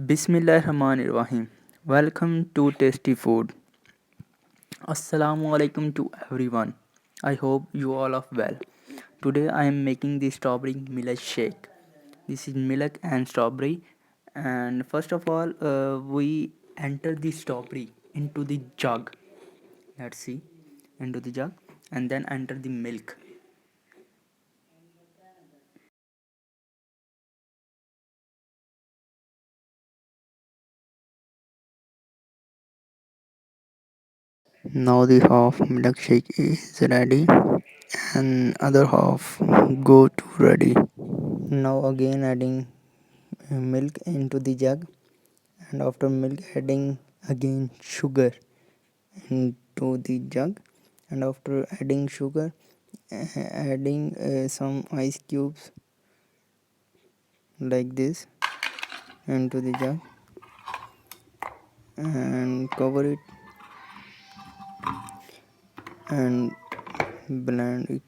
Bismillahirrahmanirrahim. Welcome to Tasty Food. Assalamu alaikum to everyone. I hope you all are well. Today I am making the strawberry milkshake. This is milk and strawberry. And first of all, we enter the strawberry into the jug. Let's see, into the jug, and then enter the milk. Now the half milkshake is ready and other half go to ready. Now again adding milk into the jug, and after milk adding again sugar into the jug, and after adding sugar adding some ice cubes like this into the jug and cover it and blend it.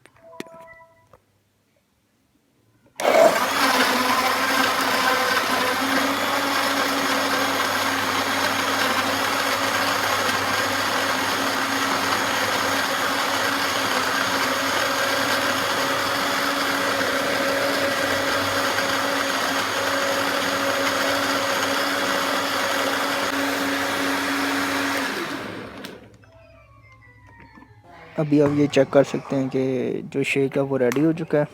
अभी आप ये check कर सकते हैं कि जो shake है वो रेडी हो चुका है।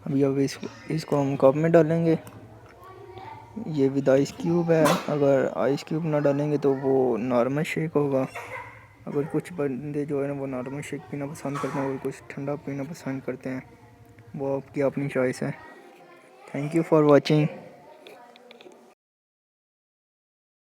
अभी अब इसको हम कप में डालेंगे। ये विद आइस क्यूब है। अगर आइस क्यूब ना डालेंगे तो वो नॉर्मल शेक होगा। अगर कुछ बंदे जो है ना वो नॉर्मल शेक पीना पसंद करते हैं और कुछ ठंडा पीना पसंद करते हैं, वो आपकी अपनी चॉइस है। Thank you for watching.